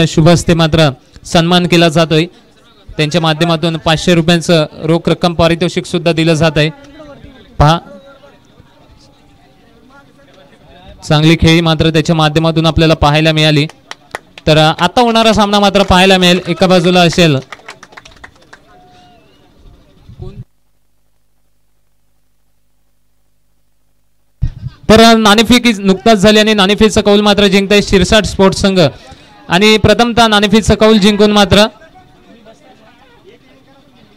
शुभ हस्ते मात्र सन्मान केला जातोय। त्यांच्या माध्यमातून 500 रुपयांचं रोख रक्कम पारितोषिक सुद्धा दिलं जात आहे। पहा चांगली खेळी मात्र त्याच्या माध्यमातून आपल्याला पाहायला मिळाली। तर आता होणारा सामना मात्र पाहायला मिळेल। एका बाजूला असेल तर नाणेफेक नुकताच झाली आणि नाणेफेकचा कौल मात्र जिंकताय शिरसाट स्पोर्ट्स संघ आणि प्रथमतः नाणेफेकचा कौल जिंकून मात्र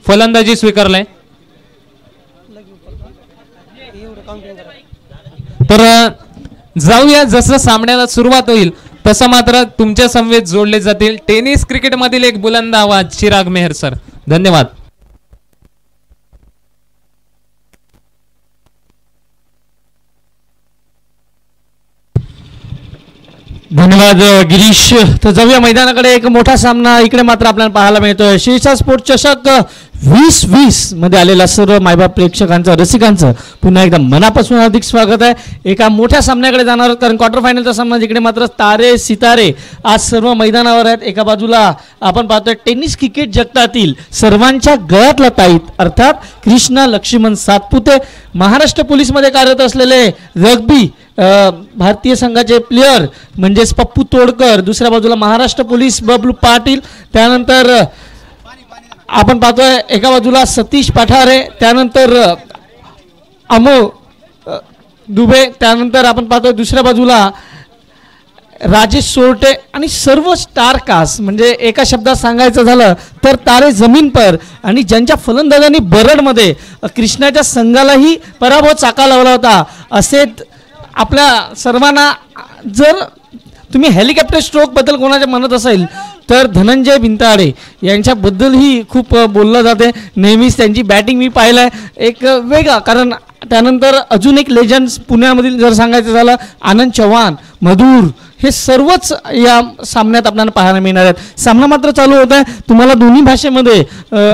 फलंदाजी स्वीकारलाय। तर जाऊया जसं सामन्याला सुरुवात होईल तसं मात्र तुमच्या समवेत जोडले जातील टेनिस क्रिकेट मधील एक बुलंद आवाज चिराग मेहर सर। धन्यवाद। धन्यवाद गिरीश। तर जाऊया मैदानाकडे। एक मोठा सामना इकडे मात्र आपल्याला पाहायला मिळतोय। शिरसाट स्पोर्ट्स चषक 2020 मध्ये आलेला सर्व मायबाप प्रेक्षकांचं रसिकांचं पुन्हा एकदा मनापासून हार्दिक स्वागत आहे। एका मोठ्या सामन्याकडे जाणार आहोत कारण क्वार्टर फायनलचा सामना जिकडे मात्र तारे सितारे आज सर्व मैदानावर आहेत। एका बाजूला आपण पाहतोय टेनिस क्रिकेट जगतातील सर्वांच्या गळ्यातला ताईत अर्थात कृष्णा लक्ष्मण सातपुते महाराष्ट्र पोलीसमध्ये कार्यरत असलेले रग्बी भारतीय संघाचे प्लेयर म्हणजेच पप्पू तोडकर, दुसऱ्या बाजूला महाराष्ट्र पोलीस बबलू पाटील, त्यानंतर आपण पाहतोय एका बाजूला सतीश पठारे, त्यानंतर अमो दुबे, त्यानंतर आपण पाहतोय दुसऱ्या बाजूला राजेश सोरटे आणि सर्व स्टार कास्ट म्हणजे एका शब्दात सांगायचं झालं तर तारे जमीन पर आणि ज्यांच्या फलंदाजांनी बरडमध्ये कृष्णाच्या संघालाही पराभव चाका लावला होता असे आपल्या सर्वांना जर तुम्ही हेलिकॉप्टर स्ट्रोक बद्दल कोणाच्या म्हणत असेल तर धनंजय बिंताडे यांच्याबद्दलही खूप बोललं जाते। नेहमीच त्यांची बॅटिंग मी पाहिलंय एक वेगळा, कारण त्यानंतर अजून एक लेजंड्स पुण्यामधील जर सांगायचं झालं आनंद चव्हाण, मधुर, हे सर्वच या सामन्यात आपल्याला पाहायला मिळणार आहेत। सामना मात्र चालू होत आहे। तुम्हाला दोन्ही भाषेमध्ये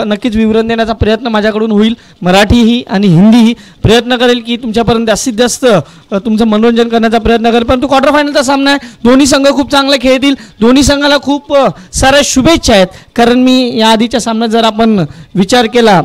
नक्कीच विवरण देण्याचा प्रयत्न माझ्याकडून होईल, मराठीही आणि हिंदीही प्रयत्न करेल की तुमच्यापर्यंत जास्तीत जास्त तुमचं मनोरंजन करण्याचा प्रयत्न करेल। परंतु क्वार्टर फायनलचा सामना आहे, दोन्ही संघ खूप चांगले खेळतील, दोन्ही संघाला खूप साऱ्या शुभेच्छा आहेत। कारण मी या आधीच्या सामन्यात जर आपण विचार केला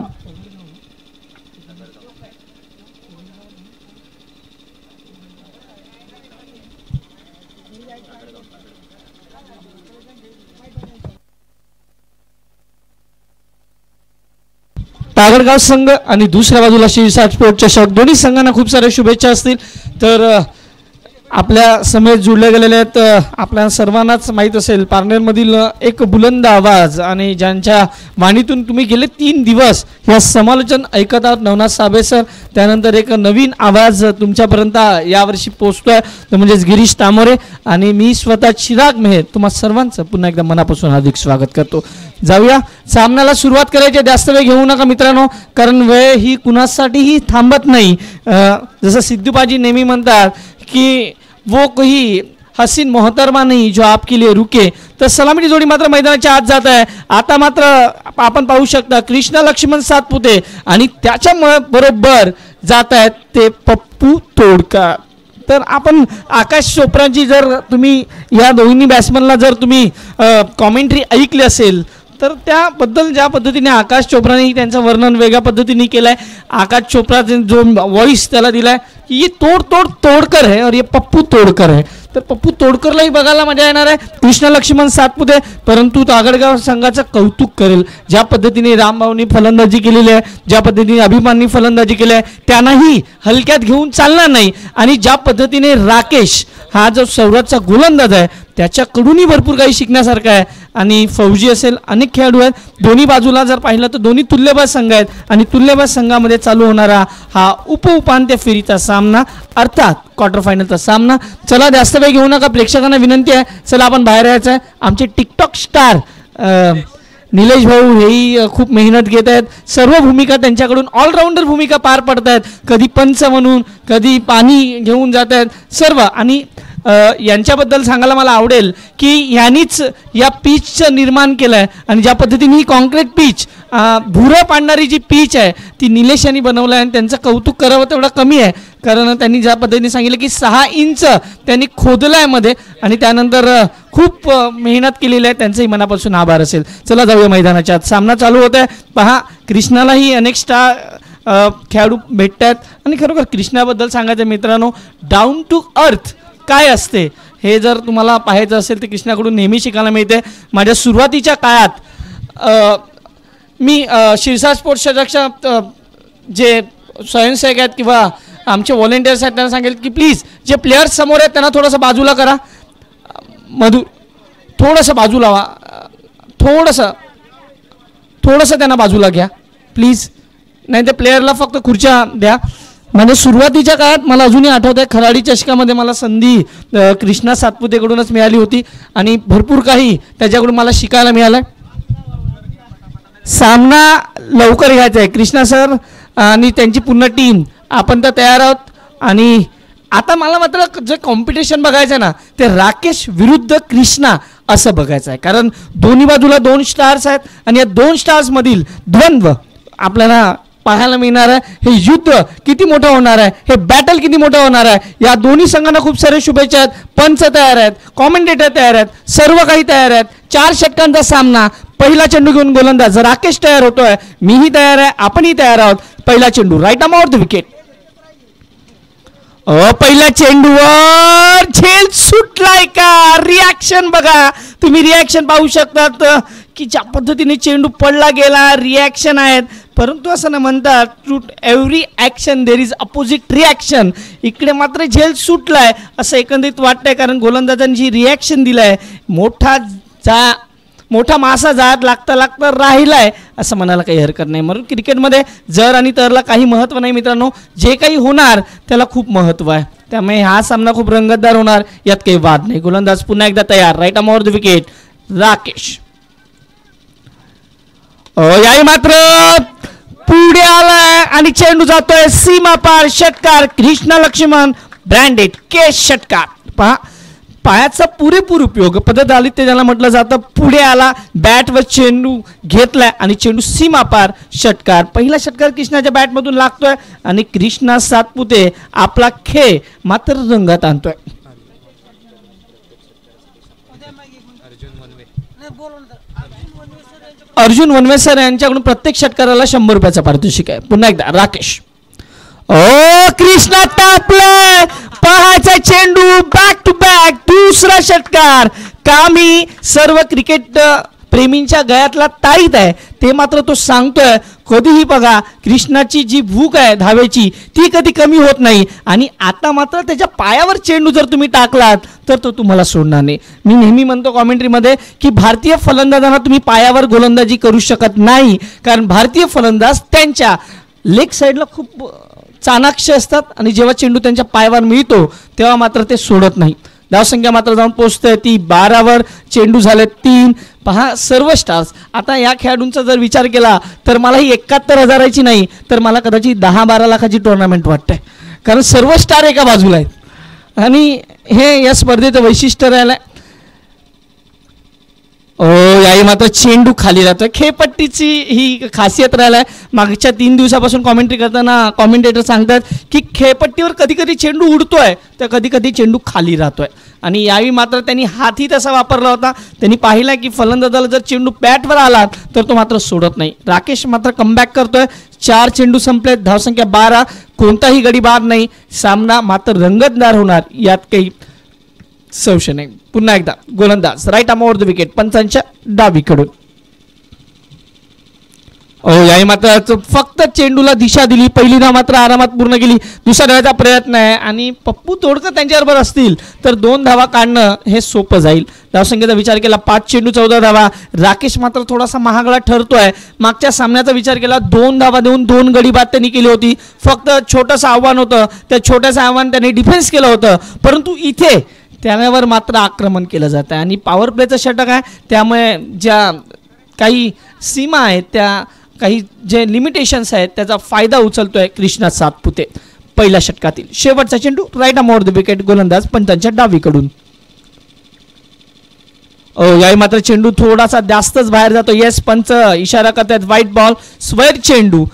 तागडगाव संघ आणि दुसऱ्या बाजूला शिरसाट स्पोर्ट्स चषक दोन्ही संघांना खूप साऱ्या शुभेच्छा असतील। तर आपल्या समेत जुळले गेलेले आहेत आपल्या सर्वांनाच माहीत असेल पारनेरमधील एक बुलंद आवाज आणि ज्यांच्या वाणीतून तुम्ही गेले 3 दिवस या समालोचन ऐकत आहात नवनाथ साबळे सर, त्यानंतर एक नवीन आवाज तुमच्यापर्यंत यावर्षी पोहोचतोय तो म्हणजेच गिरीश तामोरे आणि मी स्वतः चिराग मेहर तुम्हा सर्वांचं पुन्हा एकदा मनापासून हार्दिक स्वागत करतो। जाऊया सामन्याला सुरुवात करायची, जास्त वेळ घेऊ नका मित्रांनो कारण वेळ ही कुणासाठीही थांबत नाही। जसं सिद्धूबाजी नेहमी म्हणतात कि वो कोई हसीन मोहतरमा नहीं जो आपके लिए रुके, तर सलामीची जोडी मात्र मैदानाच्या आत जात आहे। आता मात्र आपण पाहू शकता कृष्णा लक्ष्मण सातपुते आणि त्याच्या बरोबर जात आहेत ते पप्पू तोडकर। तर आपण आकाश चोप्राची जर तुम्ही या दोन्ही बॅट्समनला जर तुम्ही कॉमेंट्री ऐकली असेल तर त्याबद्दल ज्या पद्धतीने आकाश चोप्राने त्यांचं वर्णन वेगळ्या पद्धतीने केलं आहे। आकाश चोप्राने जो वॉइस त्याला दिला आहे की ये तोडकर है और ये पप्पू तोडकर है, तर पप्पू तोडकरलाही बघायला मजा येणार आहे कृष्णा लक्ष्मण सातपुते। परंतु तागडगाव संघाचं कौतुक करेल ज्या पद्धतीने रामभाऊनी फलंदाजी केलेली आहे, ज्या पद्धतीने अभिमाननी फलंदाजी केली आहे त्यांनाही हलक्यात घेऊन चालणार नाही आणि ज्या पद्धतीने राकेश हा जो सौराष्ट्रचा गोलंदाज आहे त्याच्याकडूनही भरपूर काही शिकण्यासारखं आहे आणि फौजी असेल अनेक खेळाडू आहेत। दोन्ही बाजूला जर पाहिलं तर दोन्ही तुल्यबाज संघ आहेत आणि तुल्यबाज संघामध्ये चालू होणारा हा उपांत्य फेरीचा सामना अर्थात क्वार्टर फायनलचा सामना। चला जास्त वेळ घेऊ नका, प्रेक्षकांना विनंती आहे चला आपण बाहेर यायचं आहे। आमचे टिकटॉक स्टार निलेश भाऊ हेही खूप मेहनत घेत आहेत, सर्व भूमिका त्यांच्याकडून ऑलराऊंडर भूमिका पार पडत आहेत, कधी पंच म्हणून कधी पाणी घेऊन जात आहेत सर्व। आणि यांच्याबद्दल सांगायला मला आवडेल की यांनीच या पिचचं निर्माण केलं आहे आणि ज्या पद्धतीने ही कॉन्क्रीट पिच भुरं पाडणारी जी पिच आहे ती निलेश यांनी बनवलं आहे आणि त्यांचं कौतुक करावं तेवढं कमी आहे कारण त्यांनी ज्या पद्धतीने सांगितलं की 6 इंच त्यांनी खोदलं आहे मध्ये आणि त्यानंतर खूप मेहनत केलेली आहे, त्यांचंही मनापासून आभार असेल. चला जाऊया मैदानाच्या आत. सामना चालू होत आहे. पहा, कृष्णालाही अनेक स्टार खेळाडू भेटत आहेत आणि खरोखर कृष्णाबद्दल सांगायचं मित्रांनो, डाऊन टू अर्थ काय असते हे जर तुम्हाला पाहायचं असेल तर कृष्णाकडून नेहमी शिकायला मिळते. माझ्या सुरुवातीच्या काळात मी शिरसाट स्पोर्ट्सच्या जे स्वयंसेवक आहेत किंवा आमचे व्हॉलेंटियर्स आहेत त्यांना सांगेल की प्लीज जे प्लेयर्स समोर आहेत त्यांना थोडंसं बाजूला करा. मधू थोडंसं बाजूला व्हा, थोडंसं त्यांना बाजूला घ्या प्लीज. नाही ते प्लेयरला फक्त खुर्च्या द्या. म्हणजे सुरुवातीच्या काळात मला अजूनही आठवत आहे, खराडी चषकामध्ये मला संधी कृष्णा सातपुतेकडूनच मिळाली होती आणि भरपूर काही त्याच्याकडून मला शिकायला मिळालं. सामना लवकर घ्यायचा आहे. कृष्णा सर आणि त्यांची पूर्ण टीम आपण तर तयार आहोत आणि आता मला मात्र जे कॉम्पिटिशन बघायचं आहे ना ते राकेश विरुद्ध कृष्णा असं बघायचं आहे. कारण दोन्ही बाजूला 2 स्टार्स आहेत आणि या 2 स्टार्समधील द्वंद्व आपल्याला पाहायला मिळणार आहे. हे युद्ध किती मोठं होणार आहे, हे बॅटल किती मोठं होणार आहे. या दोन्ही संघांना खूप सारे शुभेच्छा आहेत. पंच तयार आहेत, कॉमेंटेटर तयार आहेत, सर्व काही तयार आहेत. 4 षटकांचा सामना. पहिला चेंडू घेऊन गोलंदाज राकेश तयार होतोय, मीही तयार आहे, आपणही तयार आहोत. पहिला चेंडू right arm off the wicket. पहिल्या चेंडूवर झेल सुटलाय का? रिॲक्शन बघा तुम्ही, रिॲक्शन पाहू शकतात की ज्या पद्धतीने चेंडू पडला गेला. रिॲक्शन आहेत, परंतु असं ना म्हणतात to every action there is opposite reaction. इकडे मात्र झेल सुटलाय असं एकंदरीत वाटतंय, कारण गोलंदाजांनी जी रिॲक्शन दिलाय मोठा मासा जात लागता लागता राहिलाय असं म्हणायला काही हरकत नाही. म्हणून क्रिकेटमध्ये जर आणि तरला काही महत्त्व नाही मित्रांनो, जे काही होणार त्याला खूप महत्त्व आहे. त्यामुळे हा सामना खूप रंगतदार होणार, यात काही वाद नाही. गोलंदाज पुन्हा एकदा तयार. Right arm off the wicket Rakesh. याही मात्र पुढे आलाय आणि चेंडू जातोय सीमा पार. षटकार कृष्णा लक्ष्मण ब्रँडेड केस षटकार. पहा, पायाचा पुरेपूर उपयोग पद्धत आली ते ज्याला म्हटलं जातं. पुढे आला, बॅटवर चेंडू घेतलाय आणि चेंडू सीमा पार. षटकार. पहिला षटकार कृष्णाच्या बॅटमधून लागतोय आणि कृष्णा सातपुते आपला खेळ मात्र रंगात आणतोय. अर्जुन वनवे सर यांच्याकडून प्रत्येक षटकाराला 100 रुपयाचा पारितोषिक आहे. पुन्हा एकदा राकेश. कृष्णा टापलाय. पहायचा चेंडू बॅक टू बॅक. दुसरा षटकार. कामी सर्व क्रिकेट प्रेमींच्या गळ्यातला ताईत आहे ते मात्र तो सांगतोय. कधीही बघा कृष्णाची जी भूक आहे धावेची ती कधी कमी होत नाही आणि आता मात्र त्याच्या पायावर चेंडू जर तुम्ही टाकलात तर तो तुम्हाला सोडणार नाही. मी नेहमी म्हणतो कॉमेंट्रीमध्ये की भारतीय फलंदाजांना तुम्ही पायावर गोलंदाजी करू शकत नाही, कारण भारतीय फलंदाज त्यांच्या लेग साईडला खूप चाणाक्ष असतात आणि जेव्हा चेंडू त्यांच्या पायावर मिळतो तेव्हा मात्र ते सोडत नाही. धावसंख्या मात्र जाऊन पोहोचते ती 12वर. चेंडू झाले 3. पहा, सर्व स्टार्स. आता या खेळाडूंचा जर विचार केला तर मला ही 71,000ची नाही तर मला कदाचित 10-12 लाखाची टुर्नामेंट वाटते, कारण सर्व स्टार एका बाजूला आहेत आणि हे या स्पर्धेचं वैशिष्ट्य राहिलं आहे. याही मात्र चेंडू खाली राहतोय. खेळपट्टीची ही खासियत राहिला आहे. मागच्या 3 दिवसापासून कॉमेंट्री करताना कॉमेंटेटर सांगतात की खेळपट्टीवर कधी कधी चेंडू उडतोय तर कधी कधी चेंडू खाली राहतोय आणि यावेळी मात्र त्यांनी हातही तसा वापरला होता. त्यांनी पाहिला की फलंदाजाला जर चेंडू बॅटवर आला तर तो मात्र सोडत नाही. राकेश मात्र कमबॅक करतोय. 4 चेंडू संपलेत. धावसंख्या 12. कोणताही गडी बाद नाही. सामना मात्र रंगतदार होणार, यात काही संशय नाही. पुन्हा एकदा गोलंदाज right arm over the wicket. पंचांच्या डावीकडून. याही मात्र फक्त चेंडूला दिशा दिली. पहिली धाव मात्र आरामात पूर्ण केली. दुसऱ्या धावाचा प्रयत्न आहे आणि पप्पू तोडकर त्यांच्याबरोबर असतील तर 2 धावा काढणं हे सोपं जाईल. धावसंख्येचा विचार केला 5 चेंडू 14 धावा. राकेश मात्र थोडासा महागडा ठरतोय. मागच्या सामन्याचा विचार केला 2 धावा देऊन 2 गडी बाद त्यांनी केली होती. फक्त छोटंसं आव्हान होतं, त्या छोट्याचं आव्हान त्यांनी डिफेन्स केलं होतं, परंतु इथे त्यावर मात्र आक्रमण केलं जातं आणि पॉवर प्लेचं षटक आहे त्यामुळे ज्या काही सीमा आहेत त्या काही जे लिमिटेशन्स आहेत त्याचा फायदा उचलतोय कृष्णा सातपुते. पहिल्या षटकातील शेवटचा चेंडू right arm over the wicket. गोलंदाज पंचांच्या डावीकडून. याही मात्र चेंडू थोडासा जास्तच बाहेर जातो. येस, पंच इशारा करतात व्हाईट बॉल. स्क्वेअर चेंडू.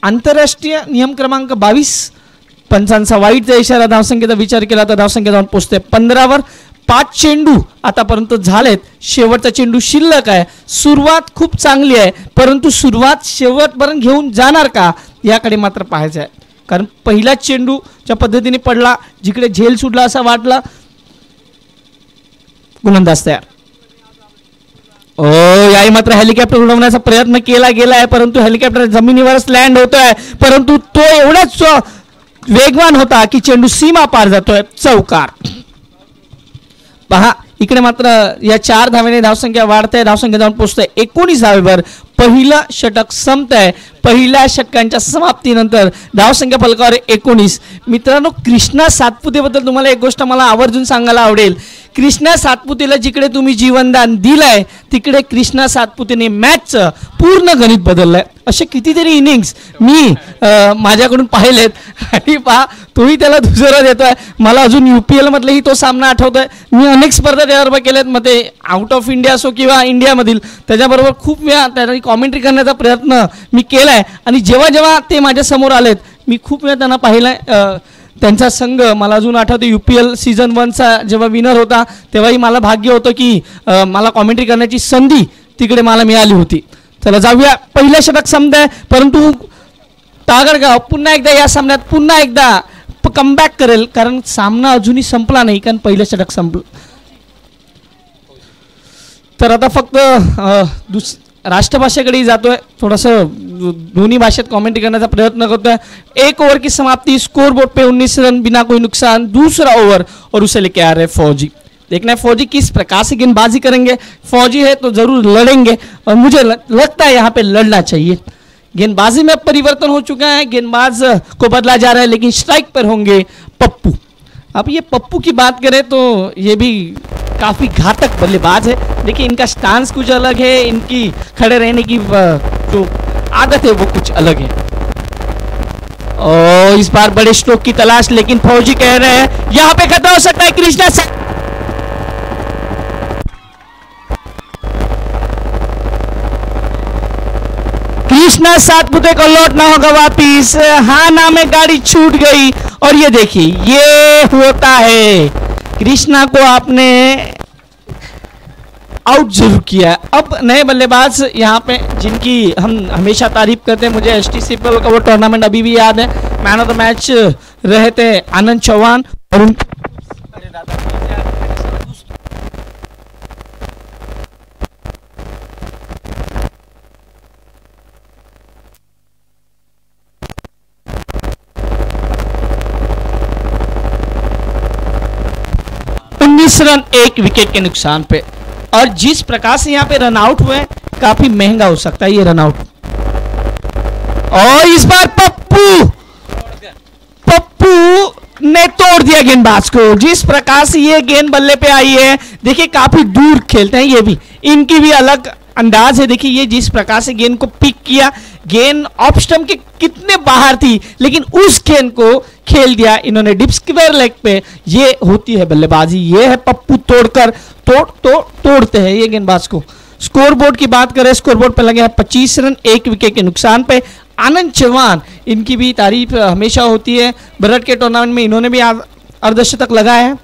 आंतरराष्ट्रीय नियम क्रमांक 22 पंचांचा वाईटचा इशारा, धावसंख्येचा विचार केला तर धावसंख्या जाऊन पोहोचते 15वर. 5 चेंडू आतापर्यंत झालेत, शेवटचा चेंडू शिल्लक आहे. सुरुवात खूप चांगली आहे, परंतु सुरुवात शेवटपर्यंत घेऊन जाणार का याकडे मात्र पाहायचं आहे. कारण पहिला चेंडू ज्या पद्धतीने पडला, जिकडे झेल सुटला असा वाटला. गोलंदाज तयार. याही मात्र हेलिकॉप्टर उडवण्याचा प्रयत्न केला गेला आहे, परंतु हेलिकॉप्टर जमिनीवरच लँड होतोय, परंतु तो एवढाच वेगवान होता की चेंडू सीमा पार जातोय. चौकार. पहा इकडे मात्र या 4 धावेने धावसंख्या वाढते, धावसंख्या जाऊन पोहोचते 19 धावेवर. पहिलं षटक संपत आहे. पहिल्या षटकांच्या समाप्तीनंतर धावसंख्या फलकावर 19. मित्रांनो, कृष्णा सातपुतेबद्दल तुम्हाला एक गोष्ट मला आवर्जून सांगायला आवडेल. कृष्णा सातपुतेला जिकडे तुम्ही जीवनदान दिलंय, तिकडे कृष्णा सातपुतेने मॅचचं पूर्ण गणित बदललंय. असे कितीतरी इनिंग्स मी माझ्याकडून पाहिलेत आणि पहा तोही त्याला दुसरा देतोय. मला अजून UPL मधलेही तो सामना आठवतोय. मी अनेक स्पर्धा त्याबरोबर केल्यात, मग ते आउट ऑफ इंडिया असो किंवा इंडियामधील, त्याच्याबरोबर खूप वेळा त्याला कॉमेंट्री करण्याचा प्रयत्न मी केलाय. आणि जेव्हा जेव्हा ते माझ्या समोर आलेत, मी खूप वेळा त्यांना पाहिलंय. त्यांचा संघ मला अजून आठवते, UPL सीझन 1चा जेव्हा विनर होता तेव्हाही मला भाग्य होतं की मला कॉमेंट्री करण्याची संधी तिकडे मला मिळाली होती. चला जाऊया. पहिलं षटक संपत आहे, परंतु तागडगाव पुन्हा एकदा या सामन्यात पुन्हा एकदा कमबॅक करेल, कारण सामना अजूनही संपला नाही, कारण पहिलं षटक संपलं. तर आता फक्त राष्ट्रभाषेकडे जातोय, थोडंसं दोन्ही भाषेत कमेंट्री करण्याचा प्रयत्न करतोय. 1 ओवर की समाप्ति, स्कोर बोर्ड पे 19 रन बिना कोई नुकसान. दूसरा ओवर और उसे लेके आ रहे फौजी. देखना है फौजी किस प्रकार से गेंदबाजी करेंगे. फौजी है तो जरूर लड़ेंगे और मुझे लगता है यहाँ पे लड़ना चाहिए. गेंदबाजी में परिवर्तन हो चुका है, गेंदबाज को बदला जा रहा है, लेकिन स्ट्राइक पर होंगे पप्पू. अब ये पप्पू की बात करें तो ये भी काफ़ी घातक बल्लेबाज है. देखिए इनका स्टांस कुछ अलग है, इनकी खड़े रहने की जो आदत है वो कुछ अलग है. और इस बार बड़े स्ट्रोक की तलाश, लेकिन फौजी कह रहे हैं यहाँ पे खतरा हो सकता है. कृष्णा सातपुते को लौटना होगा वापिस. हाँ ना में गाड़ी छूट गई और ये देखिए ये होता है. कृष्णा को आपने आउट जरूर किया. अब नए बल्लेबाज यहाँ पे जिनकी हम हमेशा तारीफ करते हैं, मुझे STC का वो टूर्नामेंट अभी भी याद है. मैन ऑफ द मैच रहे थे आनंद चौहान और उन 19 रन 1 विकेट के नुकसान पे. और जिस प्रकार से यहाँ पे रन आउट हुए, काफी महंगा हो सकता है ये रन आउट. और इस बार पप्पू ने तोड़ दिया गेंदबाज को. जिस प्रकार से ये गेंद बल्ले पे आई है, देखिए काफी दूर खेलते हैं ये भी, इनकी भी अलग अंदाज है. देखिए ये जिस प्रकार से गेंद को पिक किया, गेंद ऑफ स्टंप के कितने बाहर थी, लेकिन उस गेंद को खेल दिया इन्होंने डिप स्क्वायर लेग पे. ये होती है बल्लेबाजी, ये है पप्पू तोड़कर तोड़ते हैं ये गेंदबाज को. स्कोर बोर्ड की बात करें, स्कोर बोर्ड पे लगे हैं 25 रन 1 विकेट के नुकसान पे. आनंद चौहान, इनकी भी तारीफ हमेशा होती है. बरट के टूर्नामेंट में इन्होंने भी अर्धशतक लगाया है.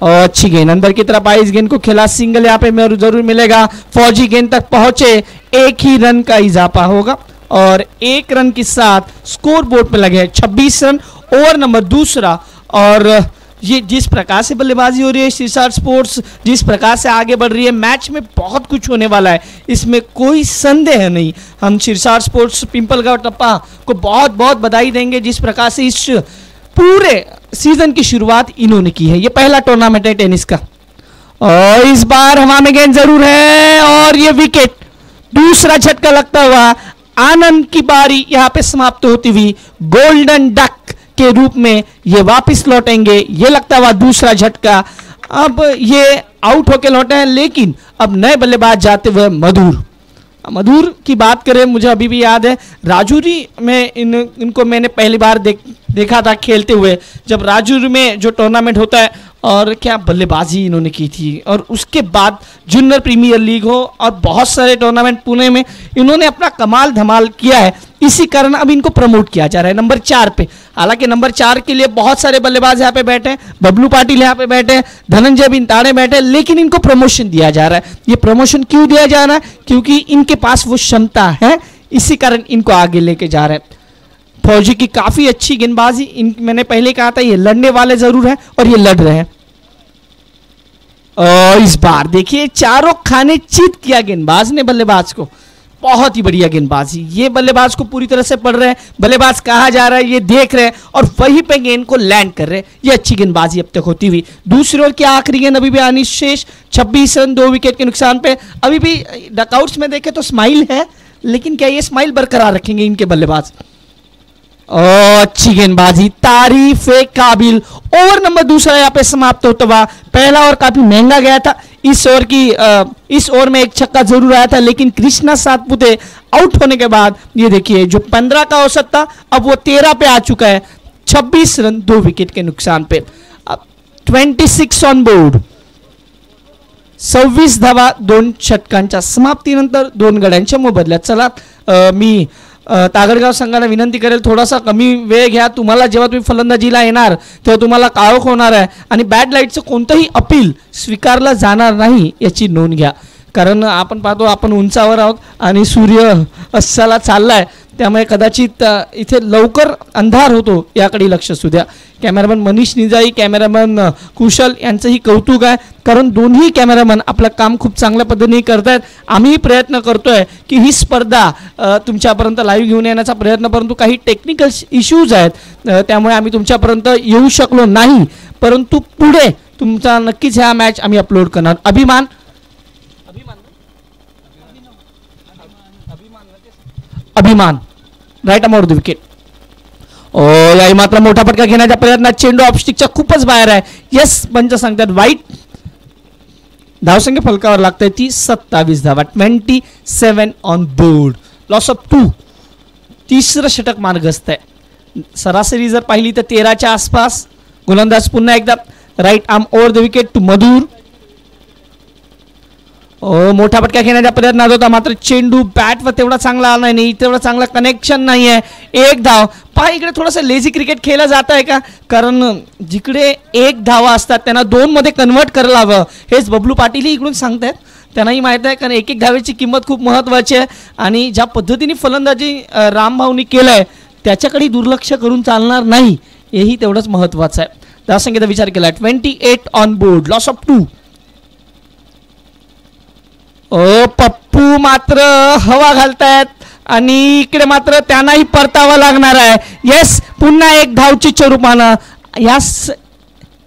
और अच्छी गेंद अंदर की तरफ आई, इस गेंद को खेला, सिंगल यहाँ पे जरूर मिलेगा. फौजी गेंद तक पहुंचे, 1 ही रन का इजाफा होगा और 1 रन के साथ स्कोर बोर्ड पे लगे 26 रन. ओवर नंबर दूसरा. और ये जिस प्रकार से बल्लेबाजी हो रही है, सिरसा स्पोर्ट्स जिस प्रकार से आगे बढ़ रही है, मैच में बहुत कुछ होने वाला है, इसमें कोई संदेह नहीं. हम सिरसा स्पोर्ट्स पिंपलगांव टप्पा को बहुत बहुत बधाई देंगे, जिस प्रकार से इस पूरे सीजन की शुरुआत इन्होंने की है. ये पहला टूर्नामेंट है टेनिस का. और इस बार हवा में गेंद जरूर है और ये विकेट. दूसरा झटका लगता हुआ आनंद की बारी यहाँ पे समाप्त होती हुई. गोल्डन डक के रूप में ये वापस लौटेंगे. ये लगता हुआ दूसरा झटका. अब ये आउट होके लौटे हैं, लेकिन अब नए बल्लेबाज जाते हुए मधुर की बात करें, मुझे अभी भी याद है राजौरी में इनको मैंने पहली बार देखा था खेलते हुए. जब राजौरी में जो टूर्नामेंट होता है और क्या बल्लेबाजी इन्होंने की थी। और उसके बाद जूनियर प्रीमियर लीग हो और बहुत सारे टूर्नामेंट पुणे में इन्होंने अपना कमाल धमाल किया है, इसी कारण अब इनको प्रमोट किया जा रहा है नंबर 4 पे। हालांकि नंबर 4 के लिए बहुत सारे बल्लेबाज यहाँ पे बैठे हैं, बबलू पाटिल यहाँ पे बैठे हैं, धनंजय बिनताड़े बैठे हैं, लेकिन इनको प्रमोशन दिया जा रहा है। ये प्रमोशन क्यों दिया जा रहा है? क्योंकि इनके पास वो क्षमता है, इसी कारण इनको आगे लेके जा रहे हैं। फौजी की काफी अच्छी गेंदबाजी, मैंने पहले कहा था ये लड़ने वाले जरूर हैं और ये लड़ रहे हैं। और इस बार देखिए चारों खाने चित किया गेंदबाज ने बल्लेबाज को, बहुत ही बढ़िया गेंदबाजी। ये बल्लेबाज को पूरी तरह से पढ़ रहे हैं, बल्लेबाज कहाँ जा रहा है ये देख रहे हैं और वहीं पे गेंद को लैंड कर रहे हैं। ये अच्छी गेंदबाजी अब तक होती हुई। दूसरी ओर की आखिरी गेंद अभी भी आनी शेष, 26 रन 2 विकेट के नुकसान पे। अभी भी डकआउट्स में देखे तो स्माइल है, लेकिन क्या ये स्माइल बरकरार रखेंगे इनके बल्लेबाज? अच्छी गेंदबाजी, तारीफे काबिल। ओवर नंबर दूसरा यहाँ पे समाप्त होता हुआ। पहला ओवर काफी महंगा गया था। इस ओवर में एक छक्का जरूर आया था, लेकिन कृष्णा सातपुते आउट होने के बाद ये देखिए जो 15 का औसत था अब वो 13 पे आ चुका है। 26 रन 2 विकेट के नुकसान पे। अब 26 ऑन बोर्ड, 26 धावा 2 षटकांच्या समाप्तीनंतर 2 गड्यांच्या मोबदल्यात। चला मी तागडगाव संघाला विनंती करेल थोडासा कमी वेळ घ्या। तुम्हाला जेव्हा तुम्ही फलंदाजीला येणार तेव्हा तुम्हाला काळोख होणार आहे आणि बॅड लाईटचं कोणतंही अपील स्वीकारलं जाणार नाही याची नोंद घ्या। कारण आपण पाहतो आपण उंचावर आहोत आणि सूर्य अस्ताला चाललाय, त्यामुळे कदाचित इथे लवकर अंधार होतो याकडे लक्ष असू द्या। कॅमेरामन मनीष निजाई, कॅमेरामन कुशल यांचंही कौतुक आहे, कारण दोन्ही कॅमेरामन आपलं काम खूप चांगल्या पद्धतीने करतायत। आम्ही प्रयत्न करतोय की ही स्पर्धा तुमच्यापर्यंत लाईव्ह घेऊन येण्याचा प्रयत्न, परंतु काही टेक्निकल इश्यूज आहेत त्यामुळे आम्ही तुमच्यापर्यंत येऊ शकलो नाही, परंतु पुढे तुमचा नक्कीच हा मॅच आम्ही अपलोड करणार। अभिमान राईट अमाउंट द विकेट। याही मात्र मोठा फटका घेण्याच्या प्रयत्नात चेंडू ऑफस्टिकच्या खूपच बाहेर आहे। यस पंच सांगतात वाईट। धावसंख्या फलकावर लागते ती 27 धावा, 27 ऑन बोर्ड, लॉस ऑफ 2। तिसरं षटक मार्गस्थ आहे। सरासरी जर पाहिली तर 13च्या आसपास। गोलंदाज पुन्हा एकदा right arm over the wicket to Madhur. मोठा फटका घेण्याचा प्रयत्न होता, मात्र चेंडू बॅटवर तेवढा चांगला आला नाही, तेवढा चांगला कनेक्शन नाही आहे। एक धाव। पहा इकडे थोडंसं लेझी क्रिकेट खेळलं जात आहे का? कारण जिकडे एक धावा असतात त्यांना 2 मध्ये कन्वर्ट करायला हवं, हेच बबलू पाटील इकडून सांगतायत। त्यांनाही माहित आहे, कारण एक एक धावेची किंमत खूप महत्त्वाची आहे आणि ज्या पद्धतीने फलंदाजी रामभाऊनी केलंय त्याच्याकडे दुर्लक्ष करून चालणार नाही, हेही तेवढंच महत्त्वाचं आहे। धावसंख्येचा विचार केला 28 on board, loss of 2। Pappu मात्र हवा घालतायत आणि इकडे मात्र त्यांनाही परतावं लागणार आहे। येस पुन्हा एक धावचित स्वरूपानं या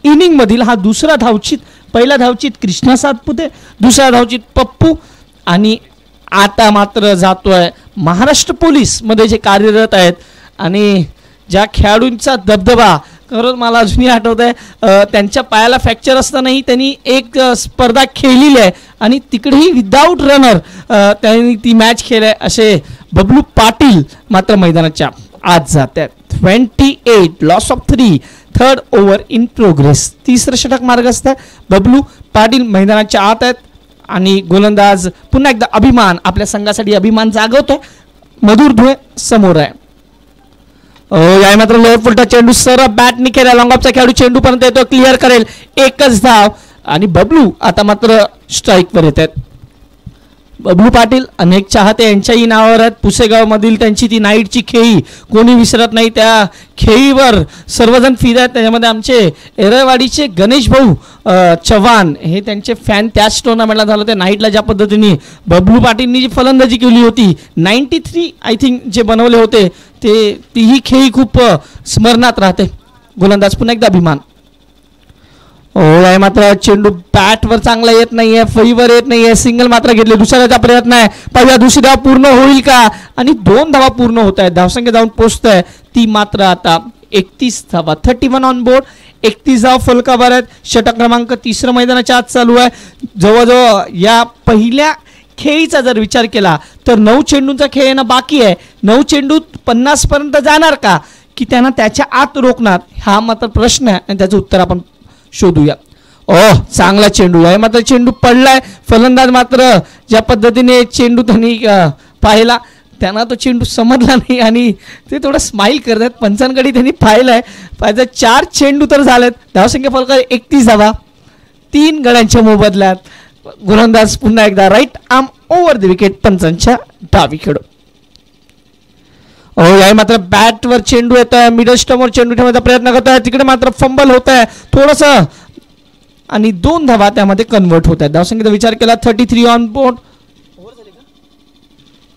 इनिंग मधील हा दुसरा धावचित। पहिला धावचित कृष्णा सातपुते, दुसरा धावचित पप्पू आणि आता मात्र जातोय महाराष्ट्र पोलीस मध्ये जे कार्यरत आहेत आणि ज्या खेळाडूंचा दबदबा, खरंच मला अजूनही आठवत आहे त्यांच्या पायाला फ्रॅक्चर असतानाही त्यांनी एक स्पर्धा खेळलेली आहे आणि तिकडेही विदाऊट रनर त्यांनी ती मॅच खेळली, असे बबलू पाटील मात्र मैदानाच्या आत जात आहेत। 28 loss of 3, third over in progress. तिसरं षटक मार्गस्थ आहे। बबलू पाटील मैदानाच्या आत आहेत आणि गोलंदाज पुन्हा एकदा अभिमान आपल्या संघासाठी अभिमान जागवतोय। मधुर धुळे समोर आहे। या मात्र लोअर फुलटा चेंडू सरळ बॅटने केला, लॉंग ऑफचा खेळाडू चेंडू पर्यंत येतो, क्लिअर करेल, एकच धाव आणि बबलू आता मात्र स्ट्राईकवर येत आहेत। बबलू पाटील अनेक चाहते यांच्याही नावावर आहेत। पुसेगाव मधील त्यांची ती नाईटची खेळी कोणी विसरत नाही, त्या खेळीवर सर्वजण फिरत आहेत। त्याच्यामध्ये आमचे एरळवाडीचे गणेश भाऊ चव्हाण हे त्यांचे फॅन त्याच टुर्नामेंटला झालं होते। नाईटला ज्या पद्धतीने बबलू पाटीलनी जी फलंदाजी केली होती 93 आय थिंक जे बनवले होते तीही खेळी खूप स्मरणात राहते। गोलंदाज पुन्हा एकदा अभिमान। मात्र चेंडू बॅटवर चांगला येत नाहीये, फळीवर येत नाहीये, सिंगल मात्र घेतले। दुसऱ्याचा प्रयत्न आहे, पहिला दुसरी धाव पूर्ण होईल का? आणि 2 धावा पूर्ण होत आहेत, धावसंख्या जाऊन पोहोचतोय ती मात्र आता 31 धावा, 31 ऑन बोर्ड, 31 धाव फलकावर आहेत। षटक क्रमांक 3 मैदानाच्या आत चालू आहे। जवळजवळ या पहिल्या खेळीचा जर विचार केला तर 9 चेंडूंचा खेळ येणं बाकी आहे। 9 चेंडू 50 पर्यंत जाणार का, की त्यांना त्याच्या आत रोखणार, हा मात्र प्रश्न आहे आणि त्याचं उत्तर आपण शोधूया। चांगला चेंडू आहे, मात्र चेंडू पडलाय. फलंदाज मात्र ज्या पद्धतीने चेंडू त्यांनी पाहिला त्यांना तो चेंडू समजला नाही आणि ते थोडं स्माईल करतात. पंचांकडे त्यांनी पाहिलाय. 4 चेंडू तर झालेत. धावसंख्या फलकावर 31 धावा. 3 गड्यांच्या मोबदल्यात. गोलंदाज पुन्हा एकदा right arm over the wicket पंचांच्या डावी खेळू. याही मात्र बॅटवर चेंडू येत आहे. मिडल स्टंपवर चेंडू ठेवण्याचा प्रयत्न करत आहे. तिकडे मात्र फंबल होत आहे थोडंसं आणि 2 धावा त्यामध्ये कन्वर्ट होत आहेत. धावसंख्येचा विचार केला 33 ऑन बोर्ड.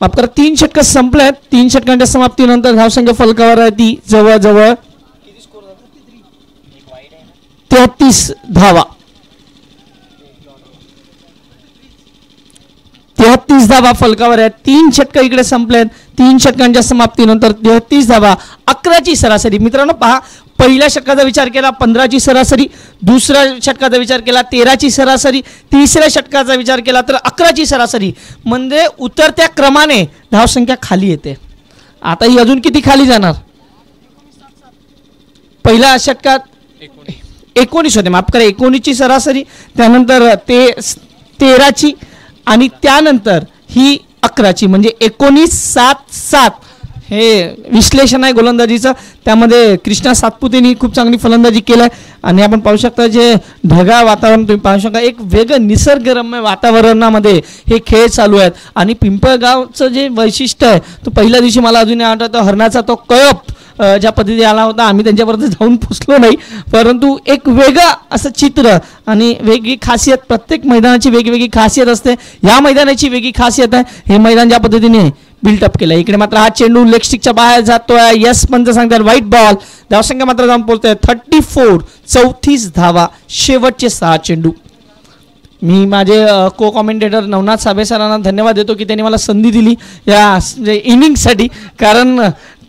माफ करा 3 षटकं संपले आहेत. 3 षटकांच्या समाप्तीनंतर धावसंख्या फलकावर आहे ती जवळजवळ 33 धावा. 33 धावा फलकावर आहेत. 3 षटकं इकडे संपले आहेत. 3 षटकांच्या समाप्तीनंतर 33 धावा. 11ची सरासरी. मित्रांनो पहा, पहिल्या षटकाचा विचार केला 15ची सरासरी, दुसऱ्या षटकाचा विचार केला 13ची सरासरी, तिसऱ्या षटकाचा विचार केला तर 11ची सरासरी. म्हणजे उतरत्या क्रमाने धावसंख्या खाली येते. आता ही अजून किती खाली जाणार? पहिल्या षटकात 19 होते, माफ करा 19ची सरासरी, त्यानंतर 13ची आणि त्यानंतर ही 11ची, म्हणजे 19, 7, 7 हे विश्लेषण आहे गोलंदाजीचं. त्यामध्ये कृष्णा सातपुतेनी खूप चांगली फलंदाजी केली आहे आणि आपण पाहू शकता जे ढगाळ वातावरण तुम्ही पाहू शकता. एक वेगळं निसर्गरम्य वातावरणामध्ये हे खेळ चालू आहेत आणि पिंपळगावचं जे वैशिष्ट्य आहे तो पहिल्या दिवशी मला अजूनही आठवतं. हरणाचा तो कळप ज्या पद्धतीने आला होता, आम्ही त्यांच्यापर्यंत जाऊन पोचलो नाही, परंतु एक वेगळं असं चित्र आणि वेगळी खासियत. प्रत्येक मैदानाची वेगवेगळी खासियत असते. या मैदानाची वेगळी खासियत आहे हे मैदान ज्या पद्धतीने बिल्टअप केलं. इकडे मात्र हा चेंडू लेग स्टिकच्या बाहेर जातोय. यस पंच सांगतात व्हाईट बॉल. धावसंख्या मात्र जाऊन पोहोचतोय 34. 34 धावा. शेवटचे 6 चेंडू. मी माझे को कॉमेंटेटर नवनाथ साबळे सरांना धन्यवाद देतो की त्यांनी मला संधी दिली या इनिंगसाठी, कारण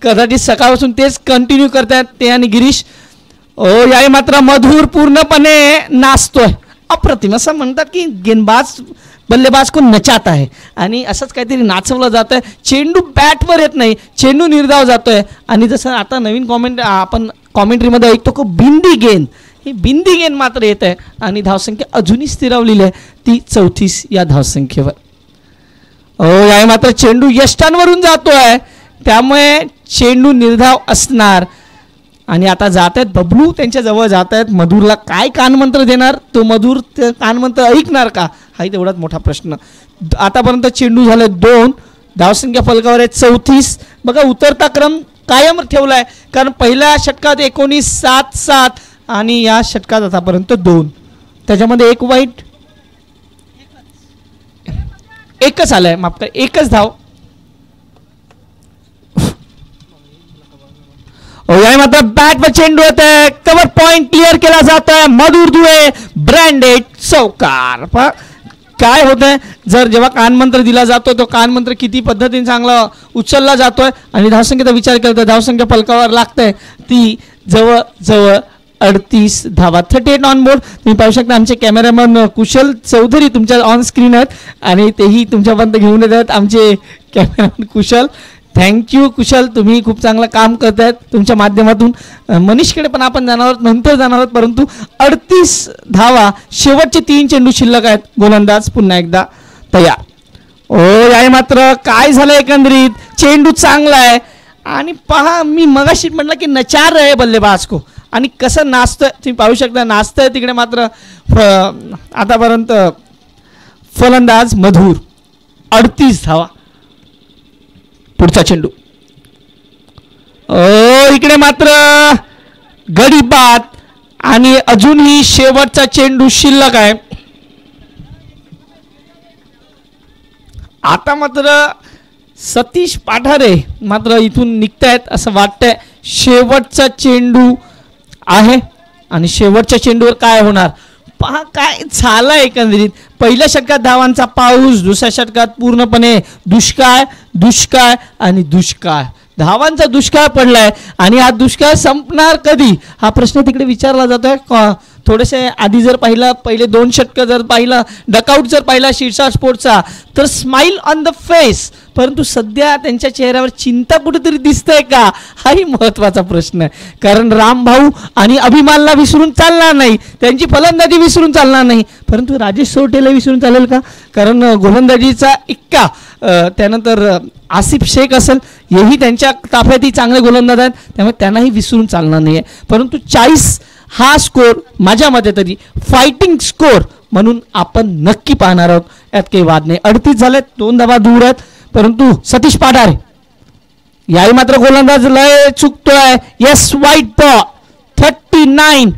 कदाचित सकाळपासून तेच कंटिन्यू करतात ते आणि गिरीश. याही मात्र मधुर पूर्णपणे नाचतोय. अप्रतिम असं म्हणतात की गेंदबाज बल्लेबाज को नचाता है आणि असंच काहीतरी नाचवलं जातं आहे. चेंडू बॅटवर येत नाही, चेंडू निर्धाव जातोय आणि जसं आता नवीन आपण कॉमेंट्रीमध्ये ऐकतो की बिंदी गेंद, ही बिंदी गेंद मात्र येत आहे आणि धावसंख्या अजूनही स्थिरावलेली आहे ती 34 या धावसंख्येवर. याही मात्र चेंडू यष्टांवरून जातोय त्यामुळे चेंडू निर्धाव असणार आणि आता जात आहेत बबलू त्यांच्या जवळ जात आहेत. मधुरला काय कानमंत्र देणार, तो मधुर ते कानमंत्र ऐकणार का, हाही तेवढाच मोठा प्रश्न. आतापर्यंत चेंडू झाले 2. धावसंख्या फलकावर आहे 34. बघा उतरता क्रम कायम ठेवलाय, कारण पहिल्या षटकात 19, 7, 7 आणि या षटकात आतापर्यंत 2. त्याच्यामध्ये 1 वाईट, एकच आलाय, माफ करा 1च धाव. याही मात्र बॅटवर चेंडू येत आहे. कव्हर पॉइंट क्लिअर केला जातोय. मधुर दुए ब्रँडेड चौकार. काय होतंय जर जेव्हा कानमंत्र दिला जातो तो कानमंत्र किती पद्धतीने चांगला उचलला जातोय आणि धावसंख्येचा विचार केला तर धावसंख्या फलकावर लागतंय ती जवळ 38 धावा. 38 ऑन बोर्ड. तुम्ही पाहू शकता आमचे कॅमेरामन कुशल चौधरी तुमच्या ऑन स्क्रीन आहेत आणि तेही तुमच्यापर्यंत घेऊन येत आहेत आमचे कॅमेरामन कुशल. थँक्यू कुशल, तुम्ही खूप चांगलं काम करत आहेत तुमच्या माध्यमातून. मनीषकडे पण आपण जाणार आहोत, नंतर जाणार आहोत, परंतु 38 धावा. शेवटचे 3 चेंडू शिल्लक आहेत. गोलंदाज पुन्हा एकदा तयार. याही मात्र काय झालं एकंदरीत चेंडू चांगला आहे आणि पहा मी मगाशी म्हटलं की नचार आहे बल्लेबाज को आणि कसं नाचतोय तुम्ही पाहू शकता. नाचतंय तिकडे मात्र आतापर्यंत फलंदाज मधुर. 38 धावा. पुढचा चेंडू. इकडे मात्र गडी बाद आणि अजूनही शेवटचा चेंडू शिल्लक आहे. आता मात्र सतीश पाठारे मात्र इथून निघतायत असं वाटतंय. शेवटचा चेंडू आहे आणि शेवटच्या चेंडूवर काय होणार पहा. काय झालं एकंदरीत पहिल्या षटकात धावांचा पाऊस, दुसऱ्या षटकात पूर्णपणे दुष्काळ आणि दुष्काळ. धावांचा दुष्काळ पडलाय आणि हा दुष्काळ संपणार कधी हा प्रश्न तिकडे विचारला जातोय. थोडेसे आधी जर पाहिलं पहिले 2 षटकं जर पाहिलं डकआउट जर पाहिला शीर्षा स्पोर्ट्सचा तर स्माइल ऑन द फेस, परंतु सध्या त्यांच्या चेहऱ्यावर चिंता कुठेतरी दिसतंय का हाही महत्त्वाचा प्रश्न आहे. कारण रामभाऊ आणि अभिमानला विसरून चालणार नाही, त्यांची फलंदाजी विसरून चालणार नाही, परंतु राजेश सोरटेला विसरून चालेल का? कारण गोलंदाजीचा इक्का त्यानंतर आसिफ शेख असेल, हेही त्यांच्या ताफ्यातही चांगले गोलंदाज आहेत, त्यामुळे त्यांनाही विसरून चालणार नाही आहे. परंतु 40 हा स्कोर माझ्या मते तरी फायटिंग स्कोर म्हणून आपण नक्की पाहणार आहोत, यात काही वाद नाही. 38 झालेत, 2 धावा दूर आहेत, परंतु सतीश पाठारे याही मात्र गोलंदाज लय चुकतोय. येस, वाईट बॉल 39,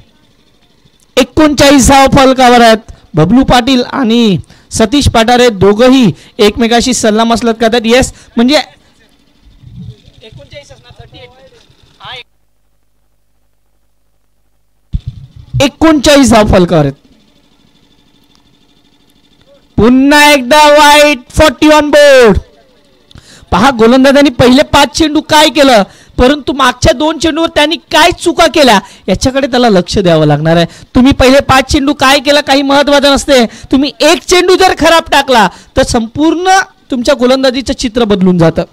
39 धावा फलकावर आहेत. बबलू पाटील आणि सतीश पाठारे दोघंही एकमेकाशी सल्लामसलत करतात. येस म्हणजे 39 धावा फलकावर आहेत. पुन्हा एकदा वाईट, 40 ऑन बोर्ड. पहा गोलंदाजांनी पहिले 5 चेंडू काय केलं, परंतु मागच्या 2 चेंडूवर त्यांनी काय चुका केल्या याच्याकडे त्याला लक्ष द्यावं लागणार आहे. तुम्ही पहिले 5 चेंडू काय केलं काही महत्त्वाचं नसते, तुम्ही एक चेंडू जर खराब टाकला तर संपूर्ण तुमच्या गोलंदाजीचं चित्र बदलून जातं.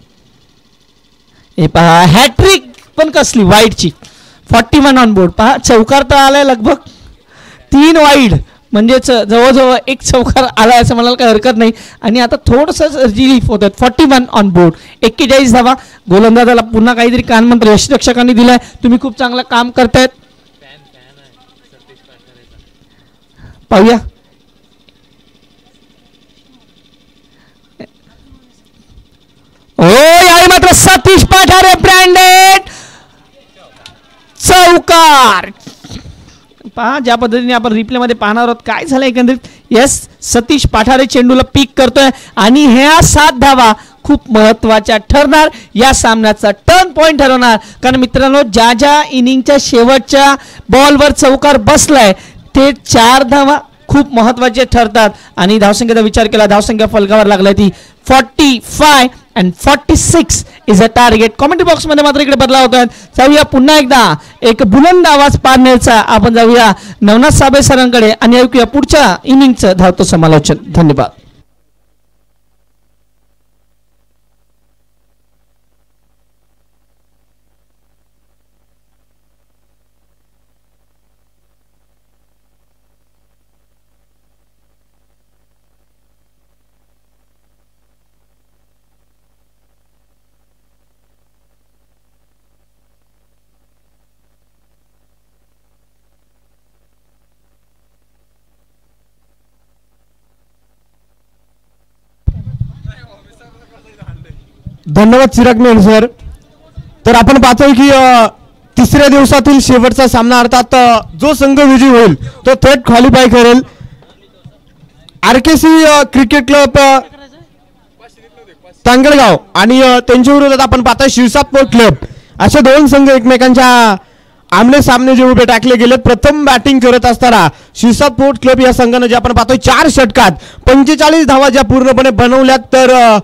हे पहा हॅट्रिक पण कसली वाईटची, 41 ऑन बोर्ड. पहा चौकार तर आलाय लगभग 3 वाईड, म्हणजेच जवळजवळ एक चौकार आला असं म्हणायला काही हरकत नाही. आणि आता थोडंसं रिलीफ होत आहेत. 41 ऑन बोर्ड, 41 धावा. गोलंदाजाला पुन्हा काहीतरी कानमंत्र यष्टिरक्षकांनी दिलाय, तुम्ही खूप चांगलं काम करतायत. पाहूया ओ यावेळी मात्र सतीश पाठारे ब्रँडेड चौकार. पहा ज्या पद्धतीने आपण रिप्लेमध्ये पाहणार आहोत काय झालं एकंदरीत. येस, सतीश पाठारे चेंडूला पीक करतोय आणि ह्या 7 धावा खूप महत्त्वाच्या ठरणार, या सामन्याचा टर्न पॉइंट ठरवणार. कारण मित्रांनो ज्या ज्या इनिंगच्या शेवटच्या बॉलवर चौकार बसलाय ते 4 धावा खूप महत्त्वाचे ठरतात. आणि धावसंख्येचा विचार केला, धावसंख्या फलकावर लागलाय ती 45 and 46 is a target. Commentary box मध्ये मात्र इकडे बदलाव होत आहेत. जाऊया पुन्हा एकदा एक बुलंद आवाज पाडण्याचा आपण जाऊया नवनाथ साबळे सरांकडे आणि ऐकूया पुढच्या इनिंगचं धावतो समालोचन. धन्यवाद. धन्यवाद चिराग मेहर सर. तर आपण पाहतोय की तिसऱ्या दिवसातील शेवटचा सामना अर्थात जो संघ विजयी होईल तो थेट क्वालिफाय करेल. आरकेसी क्रिकेट क्लब तांगडगाव आणि त्यांच्या विरोधात आपण पाहतोय शिरसाट स्पोर्ट क्लब. असे 2 संघ एकमेकांच्या आमने सामने जे उभे टाकले गेले. प्रथम बॅटिंग करत असताना शिरसाट स्पोर्ट क्लब या संघाने जे आपण पाहतोय 4 षटकात 45 धावा ज्या पूर्णपणे बनवल्यात, तर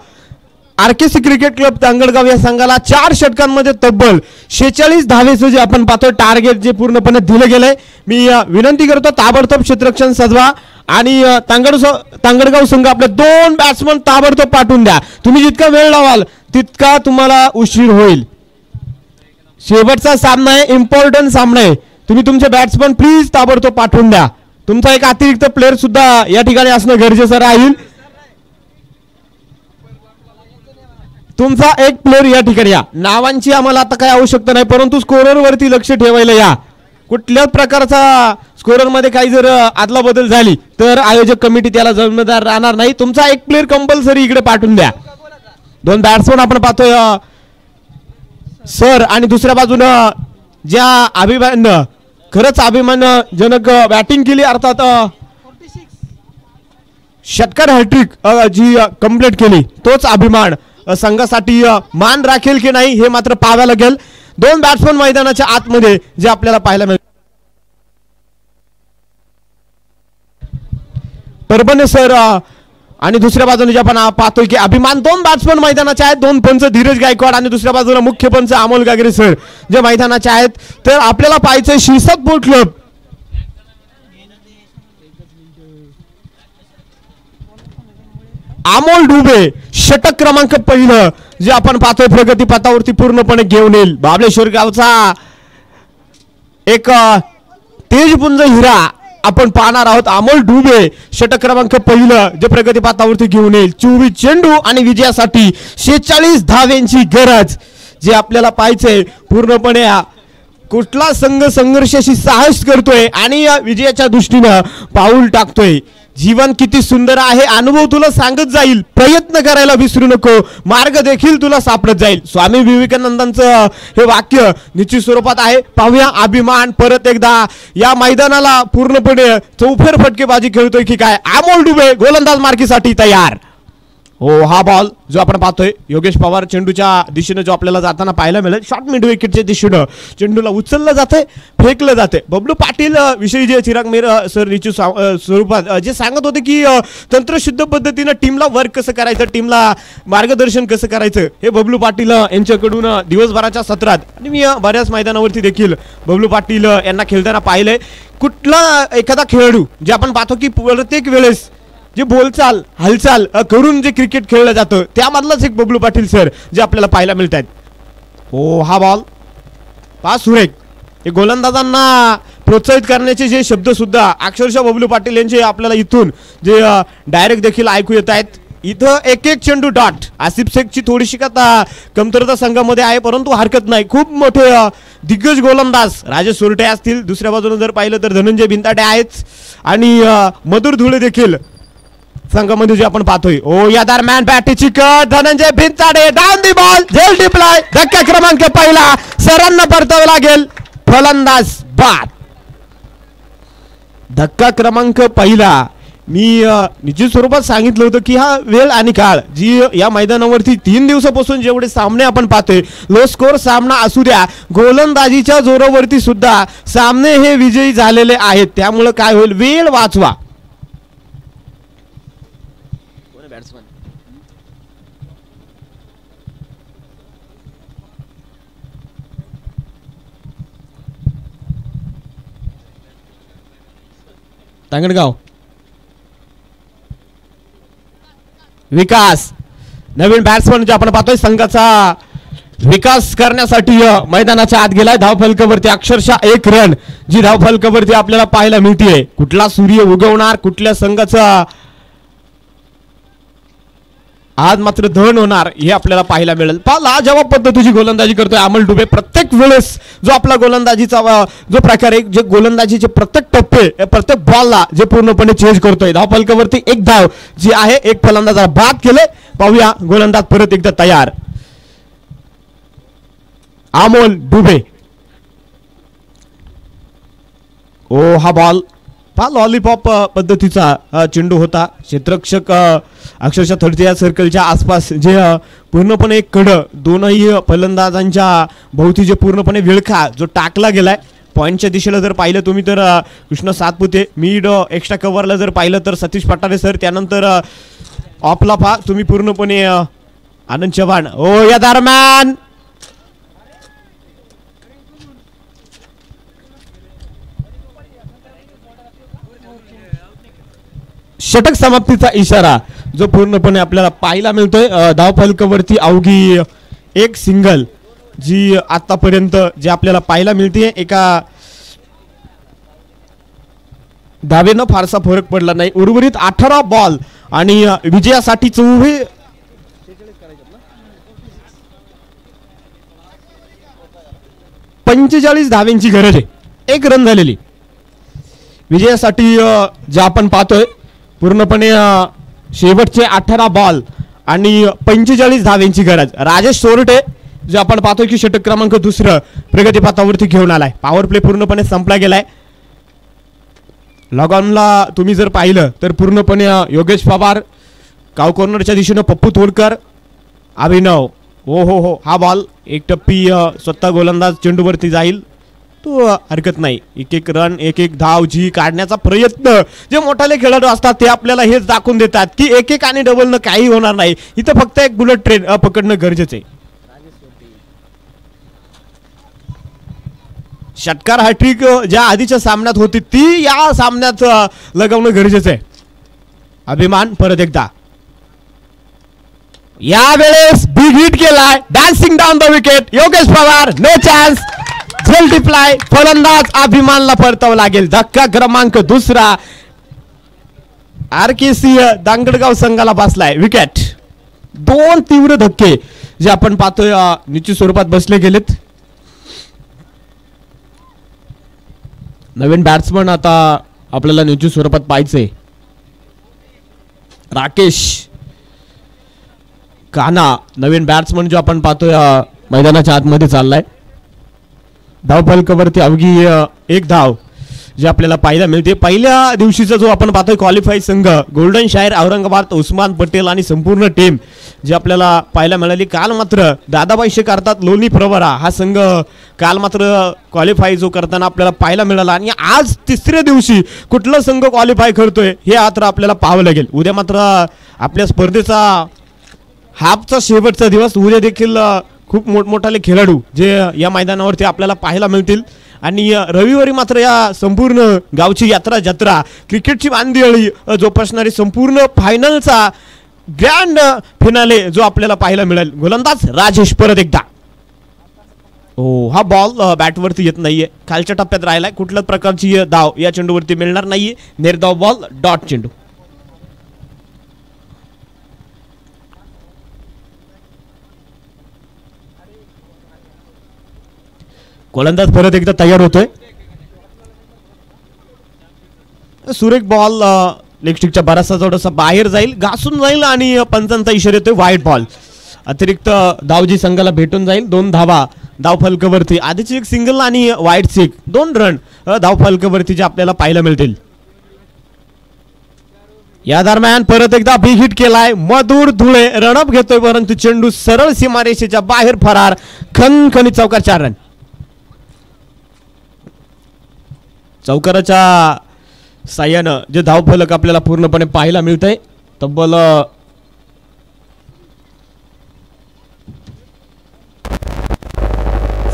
आरकेसी क्रिकेट क्लब तांगडगाव या संघाला 4 षटकांमध्ये तब्बल 46 धावेचं जे आपण पाहतोय टार्गेट जे पूर्णपणे दिलं गेलंय. मी विनंती करतो ताबडतोब क्षेत्ररक्षण सजवा आणि तांगडगाव संघ आपले 2 बॅट्समन ताबडतोब पाठवून द्या. तुम्ही जितका वेळ लावाल तितका तुम्हाला उशीर होईल. शेवटचा सामना आहे, इम्पॉर्टंट सामना आहे. तुम्ही तुमचे बॅट्समन प्लीज ताबडतोब पाठवून द्या. तुमचा एक अतिरिक्त प्लेअर सुद्धा या ठिकाणी असणं गरजेचं राहील. तुमचा एक प्लेअर या ठिकाणी या. नावांची आम्हाला आता काही आवश्यकता नाही, परंतु स्कोरर वरती लक्ष ठेवायला या. कुठल्याच प्रकारचा स्कोरर मध्ये काही जर आदला बदल झाली तर आयोजक कमिटी त्याला जबाबदार राहणार नाही. तुमचा एक प्लेअर कंपल्सरी इकडे पाठवून द्या. 2 बॅट्समन आपण पाहतोय सर आणि दुसऱ्या बाजूनं ज्या अभिमान खरंच अभिमानजनक बॅटिंग केली अर्थात षटकार हॅट्रिक जी कंप्लीट केली तोच अभिमान संघासाठी मान राखेल की नाही हे मात्र पाहावं लागेल. 2 बॅट्समन मैदानाच्या आतमध्ये जे आपल्याला पाहायला मिळेल. परभणे सर आणि दुसऱ्या बाजूने जे आपण पाहतोय की अभिमान 2 बॅट्समन मैदानाचे आहेत. 2 पंच धीरज गायकवाड आणि दुसऱ्या बाजूला मुख्य पंच अमोल गागरे सर जे मैदानाचे आहेत. तर आपल्याला पाहायचंय शिरसाट स्पोर्ट क्लब अमोल डुबे षटक क्रमांक पहिलं जे आपण पाहतोय प्रगती पथावरती पूर्णपणे घेऊन येईल. बाबलेश्वर गावचा एक तेजपुंज हिरा आपण पाहणार आहोत. अमोल डुबे षटक क्रमांक पहिलं जे प्रगती पथावरती घेऊन येईल. 24 चेंडू आणि विजयासाठी 46 धाव्यांची गरज जे आपल्याला पाहायचंय. पूर्णपणे कुठला संघ संघर्षाशी साहस करतोय आणि या विजयाच्या दृष्टीनं पाऊल टाकतोय. जीवन किती सुंदर आहे, अनुभव तुला सांगत जाईल. प्रयत्न करायला विसरू नको, मार्ग देखील तुला सापडत जाईल. स्वामी विवेकानंदांचं हे वाक्य निश्चित स्वरूपात आहे. पाहूया अभिमान परत एकदा या मैदानाला पूर्णपणे चौफेर फटकेबाजी खेळतोय की काय. अमोल डुबे गोलंदाज मार्कीसाठी तयार. हो, हा बॉल जो आपण पाहतोय योगेश पवार चेंडूच्या दिशेने जो आपल्याला जाताना पाहायला मिळेल. शॉर्ट मिड विकेटच्या दिशेनं चेंडूला उचललं जाते, फेकलं जाते. बबलू पाटील विषयी जे चिराग मेहर सर निश्चित स्वरूपात जे सांगत होते की तंत्रशुद्ध पद्धतीनं टीमला वर्क कसं करायचं, टीमला मार्गदर्शन कसं करायचं, हे बबलू पाटील यांच्याकडून दिवसभराच्या सत्रात आणि मी बऱ्याच मैदानावरती देखील बबलू पाटील यांना खेळताना पाहिलंय. कुठला एखादा खेळाडू जे आपण पाहतो की प्रत्येक वेळेस जे बोलचाल हालचाल करून जे क्रिकेट खेळलं जातं त्यामधलाच एक बबलू पाटील सर जे आपल्याला पाहायला मिळत आहेत. हो, हा बॉल पास सुरेख. हे गोलंदाजांना प्रोत्साहित करण्याचे जे शब्द सुद्धा अक्षरशः बबलू पाटील यांचे आपल्याला इथून जे डायरेक्ट देखील ऐकू येत आहेत. इथं एक एक चेंडू डॉट. आसिफ शेखची थोडीशी कमतरता संघामध्ये आहे, परंतु हरकत नाही. खूप मोठे दिग्गज गोलंदाज राजेश सोरटे असतील, दुसऱ्या बाजूने जर पाहिलं तर धनंजय भिंताडे आहेच आणि मधुर धुळे देखील संघामध्ये जे आपण पाहतोय. ओ, या दरम्यान बॅटीची cut. Dhananjay Bhintade down the ball, झेल डिप्लाय. धक्का क्रमांक पहिला सरांना परतावं लागेल. फलंदाज बाद. धक्का क्रमांक पहिला. मी निश्चित स्वरूपात सांगितलं होतं की हा वेळ आणि काळ जी या मैदानावरती 3 दिवसापासून जेवढे सामने आपण पाहतोय, लो स्कोर सामना असू द्या, गोलंदाजीच्या जोरावरती सुद्धा सामने हे विजयी झालेले आहेत. त्यामुळे काय होईल, वेळ वाचवा. तांगडगाव विकास नवीन बॅट्समन जे आपण पाहतोय संघाचा विकास करण्यासाठी मैदानाच्या आत गेलाय. धावफलकावरती अक्षरशः 1 रन जी धावफलकावरती आपल्याला पाहायला मिळते. कुठला सूर्य उगवणार, कुठल्या संघाचा आज मात्र धन होणार हे आपल्याला पाहायला मिळेल. लाजवाब पद्धतीची गोलंदाजी करतोय अमोल डुबे. प्रत्येक वेळेस जो आपला गोलंदाजीचा जो प्रकार आहे, जे गोलंदाजीचे प्रत्येक टप्पे प्रत्येक बॉलला जे पूर्णपणे चेंज करतोय. धावफलकावरती 1 धाव जी आहे, 1 फलंदाजाला बाद केले. पाहूया गोलंदाज परत एकदा तयार. अमोल डुबे. ओ, हा बॉल लॉलीपॉप पद्धतीचा चेंडू होता. क्षेत्ररक्षक अक्षरशः 30 सर्कलच्या आसपास जे पूर्णपणे एक कड दोनही फलंदाजांच्या भोवती जे पूर्णपणे विळखा जो टाकला गेलाय. पॉईंटच्या दिशेला जर पाहिलं तुम्ही तर कृष्ण सातपुते, मिड एक्स्ट्रा कव्हरला जर पाहिलं तर सतीश पटारे सर, त्यानंतर ऑफला पहा तुम्ही पूर्णपणे आनंद चव्हाण. ओ, या दरम्यान षटक समाप्तीचा इशारा जो पूर्णपणे आपल्याला पाहायला मिळतोय. धावफलकावरती अवघी 1 सिंगल जी आतापर्यंत जे आपल्याला पाहायला मिळते. एका धावेनं फारसा फरक पडला नाही. उर्वरित 18 बॉल आणि विजयासाठी 45 धाव्यांची गरज आहे. 1 रन झालेली विजयासाठी जे आपण पाहतोय. पूर्णपणे शेवटचे 18 बॉल आणि 45 धाव्यांची गरज. राजेश सोरटे जे आपण पाहतोय की षटक क्रमांक 2 प्रगती पथावरती घेऊन आलाय. पॉवर प्ले पूर्णपणे संपला गेलाय. लॉगॉनला तुम्ही जर पाहिलं तर पूर्णपणे योगेश पवार, काव कॉर्नरच्या दिशेनं पप्पू तोडकर, अभिनव. हो, हा बॉल 1 टप्पी स्वतः गोलंदाज चेंडूवरती जाईल. तो हरकत नाही. 1 रन 1 धाव जी काढण्याचा प्रयत्न जे मोठाले खेळाडू असतात ते आपल्याला हेच दाखवून देतात की 1 आणि डबलनं काही होणार नाही. इथं फक्त एक बुलेट ट्रेन पकडणं गरजेचं आहे. षटकार हॅट्रिक ज्या आधीच्या सामन्यात होती ती या सामन्यात लगावणं गरजेचं आहे. अभिमान परत एकदा. यावेळेस बिग हिट केलाय, dancing down the wicket. Yogesh Pawar no chance. झेल्टिप्लाय फलंदाज अभिमानला परतावं लागेल. धक्का क्रमांक दुसरा RKC दांगडगाव संघाला बसलाय. विकेट. दोन तीव्र धक्के जे आपण पाहतोय निश्चित स्वरूपात बसले गेलेत. नवीन बॅट्समन आता आपल्याला निश्चित स्वरूपात पाहायचंय. राकेश काना नवीन बॅट्समन जो आपण पाहतोय मैदानाच्या आतमध्ये चाललाय. धावफलकावरती अवघी एक धाव जे आपल्याला पाहायला मिळते. पहिल्या दिवशीचा जो आपण पाहतोय क्वालिफाईड संघ गोल्डन शायर औरंगाबाद, उस्मान पटेल आणि संपूर्ण टीम जी आपल्याला पाहायला मिळाली. काल मात्र दादाबाई शेख अर्थात लोणी प्रवरा हा संघ काल मात्र क्वालिफाय जो करताना आपल्याला पाहायला मिळाला. आणि आज तिसऱ्या दिवशी कुठला संघ क्वालिफाय करतोय हे मात्र आपल्याला पाहावं लागेल. उद्या मात्र आपल्या स्पर्धेचा हाफचा शेवटचा दिवस. उद्या देखील खूप मोठमोठाले खेळाडू जे या मैदानावरती आपल्याला पाहायला मिळतील. आणि रविवारी मात्र या संपूर्ण गावची यात्रा जत्रा क्रिकेटची बांधिलकी जोपासणारी संपूर्ण फायनलचा ग्रँड फिनाले जो आपल्याला पाहायला मिळेल. गोलंदाज राजेश परत एकदा. हा बॉल बॅटवरती येत नाहीये, खालच्या टप्प्यात राहिलाय. कुठल्याच प्रकारची धाव या चेंडूवरती मिळणार नाहीये. निर्धाव बॉल, डॉट चेंडू. गोलंदाज परत एकदा तयार होतोय. सुरेख बॉल लेग स्टिकच्या बराचसा थोडासा बाहेर जाईल, घासून जाईल आणि पंचांचा इशारा येतोय वाईट बॉल. अतिरिक्त धावजी संघाला भेटून जाईल. 2 धावा धाव फलकावरती. आधीची एक सिंगल आणि वाईट सिक 2 रन धाव फलकावरती जे आपल्याला पाहायला मिळतील. या दरम्यान परत एकदा बिग हिट केलाय. मधुर धुळे रनअप घेतोय, परंतु चेंडू सरळ सीमारेषेच्या बाहेर फरार. खणखणीत चौकार. 4 रन. चौकाराच्या साह्यानं जे धावफलक आपल्याला पूर्णपणे पाहायला मिळतंय. तब्बल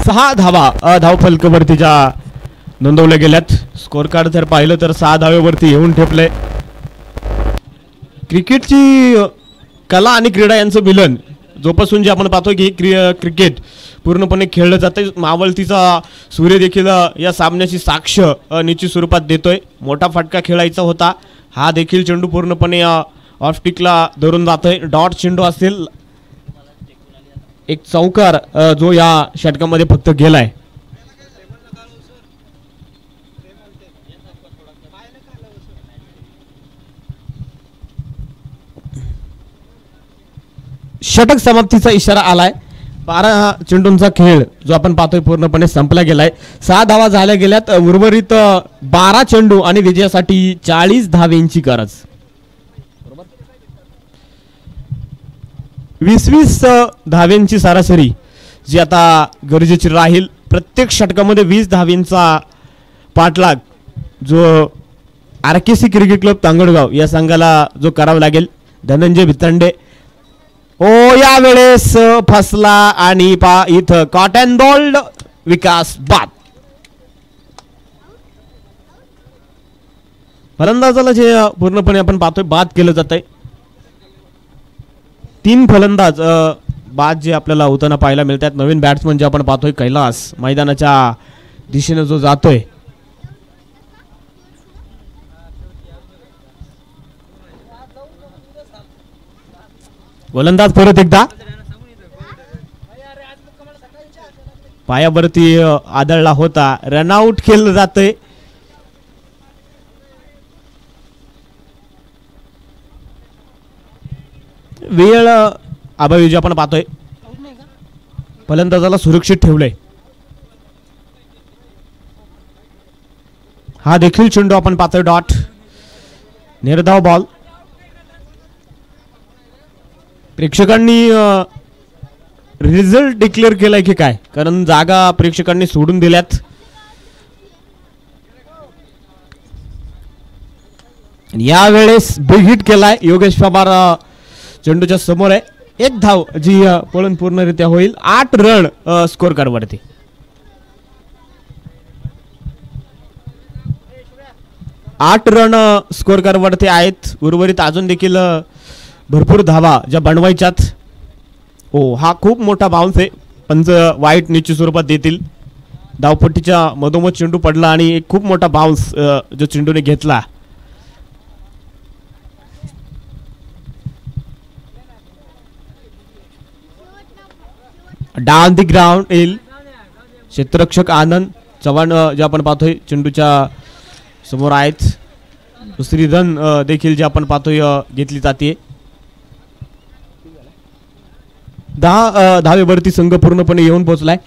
6 धावा धावफलकावरती ज्या नोंदवल्या गेल्यात. स्कोर कार्ड जर पाहिलं तर 6 धावेवरती येऊन ठेपले. क्रिकेटची कला आणि क्रीडा यांचं मिलन जोपासून जे आपण पाहतोय की क्रिकेट पूर्णपणे खेळलं जाते. मावळतीचा सूर्य देखील या सामन्याची साक्ष निश्चित स्वरूपात देतोय. मोठा फटका खेळायचा होता. हा देखील चेंडू पूर्णपणे ऑफ स्टिकला धरून जातोय. डॉट चेंडू असेल. एक चौकार जो या षटकामध्ये फक्त गेलाय. षटक समाप्तीचा इशारा आलाय. 12 चेंडूंचा खेळ जो आपण पाहतोय पूर्णपणे संपला गेलाय. 6 धावा झाल्या गेल्यात. उर्वरित 12 चेंडू आणि विजयासाठी 40 धावेंची गरज. 20-20 धावेंची सरासरी जी आता गरजेची राहील. प्रत्येक षटकामध्ये 20 धावेंचा पाठलाग जो RKC क्रिकेट क्लब तांगडगाव या संघाला जो करावा लागेल. धनंजय भितंडे यावेळेस फसला आणि इथं कॉट अँड बॉल्ड. विकास बाद. फलंदाजाला जे पूर्णपणे आपण पाहतोय बाद केलं जात आहे. 3 फलंदाज बाद जे आपल्याला होताना पाहायला मिळतात. नवीन बॅट्समन जे आपण पाहतोय कैलास मैदानाच्या दिशेने जो जातोय. गोलंदाज परत एकदा पायावरती आदळला होता. रनआउट केलं जातंय. वेळ अभावी जे आपण पाहतोय फलंदाजाला सुरक्षित ठेवलंय. हा देखील चेंडू आपण पाहतोय डॉट. निर्धाव बॉल. प्रेक्षकांनी रिझल्ट डिक्लेअर केलाय की काय, कारण जागा प्रेक्षकांनी सोडून दिल्यात. यावेळेस बिग हिट केलाय. योगेश पवार चेंडूच्या समोर आहे. 1 धाव जी पळून पूर्णरित्या होईल. 8 रन स्कोर कार्डवरती. आठ रन स्कोर कार्डवरती आहेत. उर्वरित अजून देखील भरपूर धावा ज्या बनवायच्यात. हो, हा खूप मोठा बाउन्स आहे. पंच वाईट निश्चित स्वरूपात देतील. धावपट्टीच्या मधोमध चेंडू पडला आणि एक खूप मोठा बाउन्स जो चेंडूने घेतला. डाउन दी ग्राउंड येईल क्षेत्ररक्षक आनंद चव्हाण जे आपण पाहतोय चेंडूच्या समोर आहेत. दुसरी रन देखील जे आपण पाहतोय घेतली जाते. 10 धावेवरती संघ पूर्णपणे येऊन पोहोचलाय.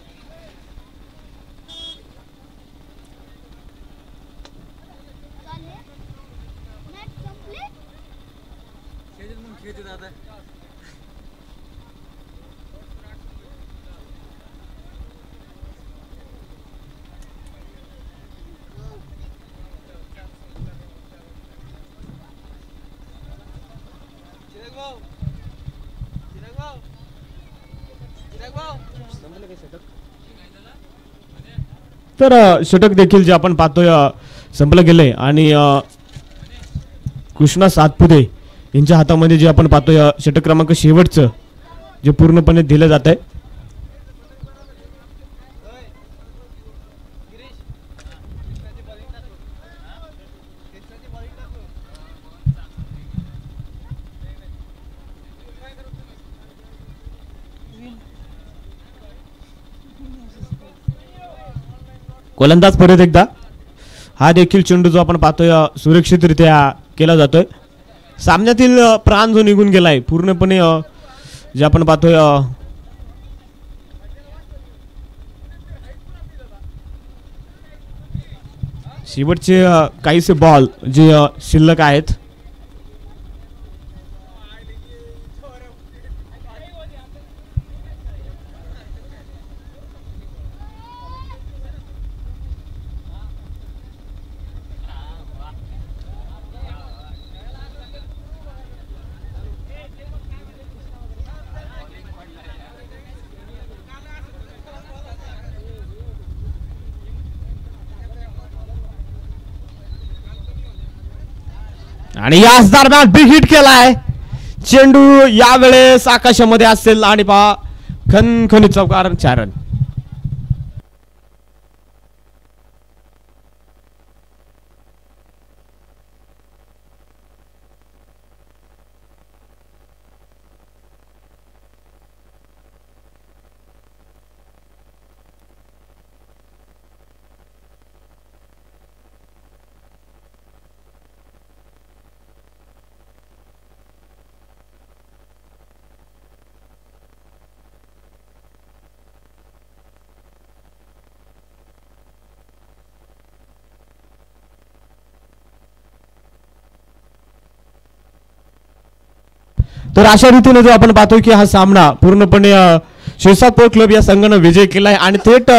तर षटक देखील जे आपण पाहतोय संपलं गेलंय आणि कृष्णा सातपुते यांच्या हातामध्ये जे आपण पाहतोय षटक क्रमांक शेवटचं जे पूर्णपणे दिलं जात आहे. गोलंदाज परत एकदा. हा देखील चेंडू जो आपण पाहतोय सुरक्षितरित्या केला जातोय. सामन्यातील प्राण जो निघून गेलाय पूर्णपणे जे आपण पाहतोय शेवटचे काहीसे बॉल जे शिल्लक आहेत. आणि याच दरम्यान बिग हिट केलाय. चेंडू यावेळेस आकाशामध्ये असेल आणि पहा खणखणीत चौकार 4 रन. तर अशा रीतीने जो आपण पाहतोय की हा सामना पूर्णपणे शिरसाट क्लब या संघाने विजय केलाय आणि थेट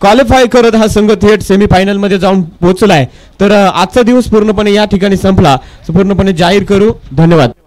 क्वालिफाय करत हा संघ थेट सेमीफायनल मध्ये जाऊन पोहोचलाय. तर आजचा दिवस पूर्णपणे या ठिकाणी संपला. पूर्णपणे जाहीर करू. धन्यवाद.